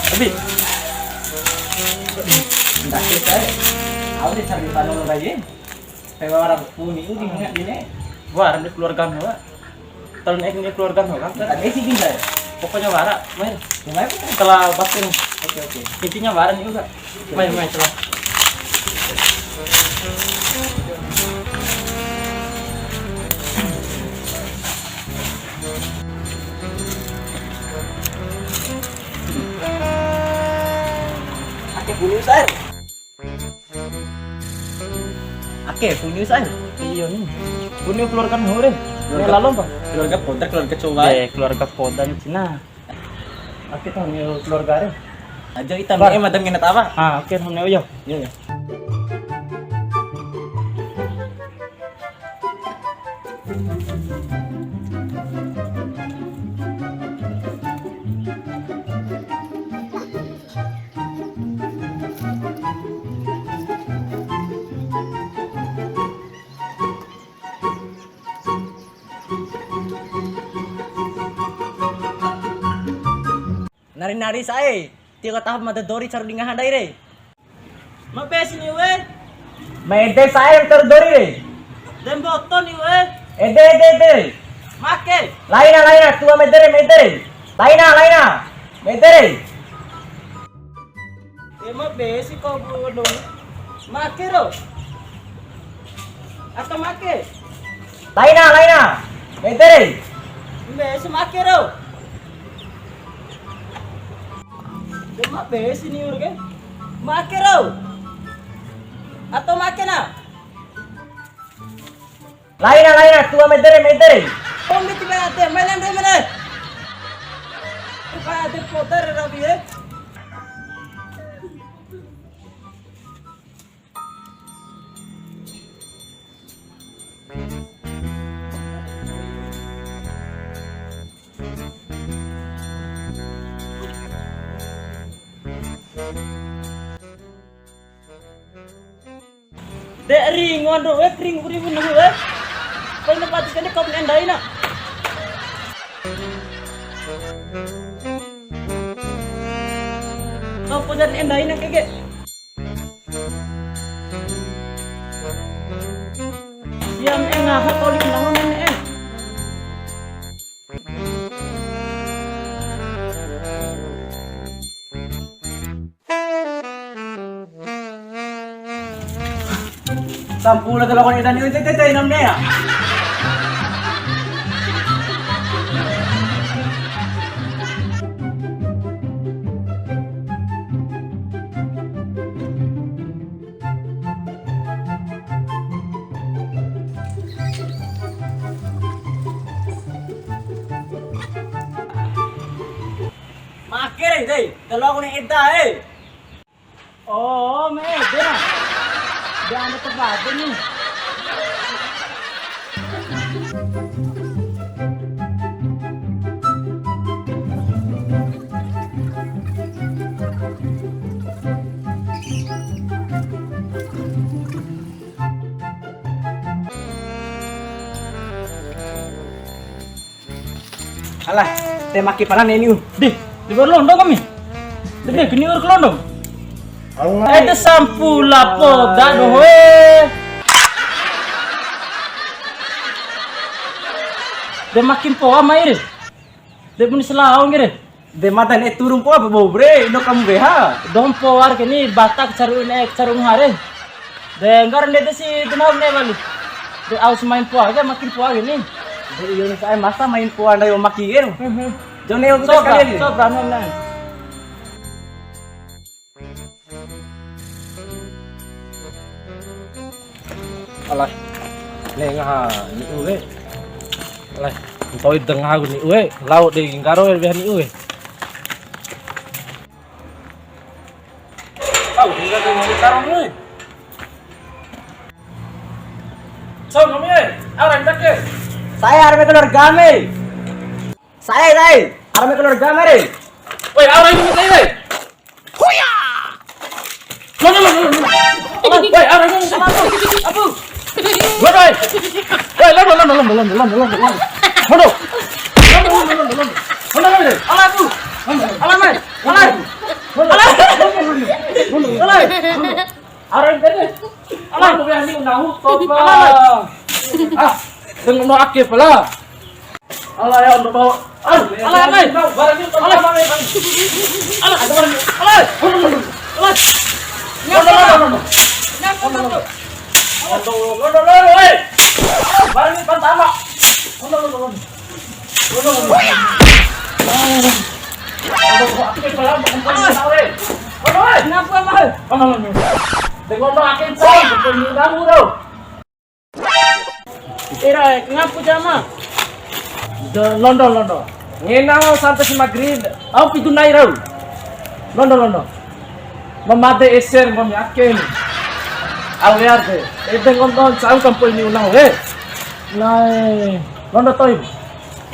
Abi. Enggak kita. Aku dicari tanong lagi. Kayak orang puni itu ingat gini. Wah, ada keluarga Pak. Tahun ini keluarga kan. Tadi sih bisa. Pokoknya wara, main. Gimana? Setelah batin. Oke. Intinya wara nih juga. Main setelah. Bunuh saya. Bunuh saya. Iya nih. Bunuh keluarga hore. Lalu Pak. Keluarga Poda, keluarga Coba. Keluarga Poda di Cina. Tahu nih keluarga re. Aja hitam madam minat apa? Oke, nih yo. Iya. Nari-nari saya, tiga tahap mata dori cari dengan handai re. Mabes ni we. Mede saya yang terdori re. Dan boton ni we. Ede. Make. Laina, tua mede. Laina. Mede. Mabes kau bodoh. Make ro. Atau make. Laina. Mede. Mabes make ro. Cuma bes ini urge. Make raw. Atau make na? Laina, tua medere. Komit ba ate, malam mana? Pa ate poter rabi eh. Dek ring wando ring nunggu kau nepati kene kau endai na kau punya endai na kege siam engah kau li nangon en Sampula kalau kau ini tete namanya ya. Makir deh, kalau kau ini Oh, dia. Dia ada tempat nih. Alah, teh maki panan ini. Di berlondong kami. Dede gini berlondong. Ada sampula Poda dohe. De makin poa maire. De pun selaong gere. De mata ne turun poa bobre, no kamu beha. Dom poar kini batak carung hare. De engar ne de si denau ne bali. De aus main poa ga makin poa gini. De iyo saya masa main poa ndayo makin. Jone yo sekali. Sobra nan. Alah, nengah ni uwe. Alah, toy tengah ni uwe. Laut di karo biar ni uwe. Tahu tinggal di karo ni. So, kami orang tak ke? Saya arme keluarga me. Saya arme keluarga me. Woi, orang ini ni. Huya. No. Woi, orang ini sama aku. Woi, lom. Hono. Alah. Aran ka rin. Alam mo ba, hindi ko nahutot ba? Dengan mo akif pala. Ala ya, ano ba? Ala. Barang yung ala. Ala, ada barang. Ala. Ala. Barang yung pantama. Akif pala, makumpanya na ulit. Kenapa mahal? Dengan mo akif sa, pagpaglinda mo daw. Ira, kenapa jama? London. Ngena sampai si Madrid. Aku pidunay raw. London. Mamade eser mo yakin. Awyarte. Ede London sa kampo ni ulang we. Lai, London toy.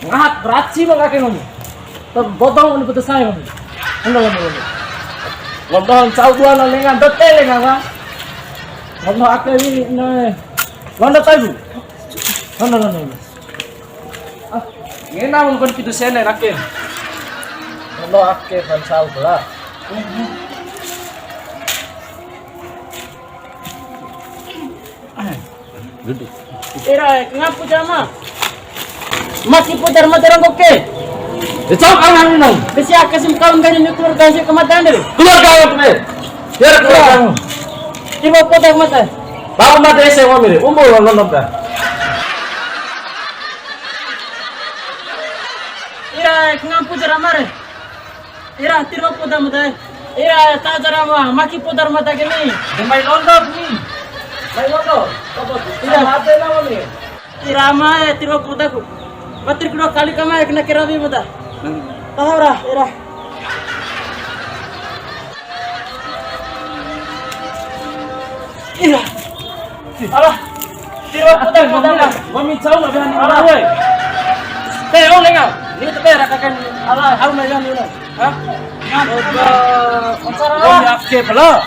Ngahat rachi mo kakin mo. Tab bodong ni putus saya mo. London sa dua na lengan dote lengan ba? London akemi na. London toy. London. Ngena mo kon pidu sene rakin. Lo akke fansal pula. Duduk. Ira, kenapa jama? Masih putar-putar koke. Dicok angan nang. Besi akasim kawan gani ni keluarga si kematan deh. Keluarga apa tuh? Biar keluarga. Coba putar mata. Bawa mata ese mau mire. Umur lo nonton. Ira, kenapa jara mare? Ira, tiro podar mata. Ira, tak jara mah. Maki podar mata gini. Demai London ni. Mai London. Ira, mata nama ni. Ira mah tiro podar ku. Matri kudo kali kama ek na kira bi mata. Tahara, Ira. Ira. Alah. Tiro podar mata. Mami tahu na bihan ni mara. Teo lenga. Ni tu pera kakan ala haru na yan ni. Ha? Ansara. Ni akke pala.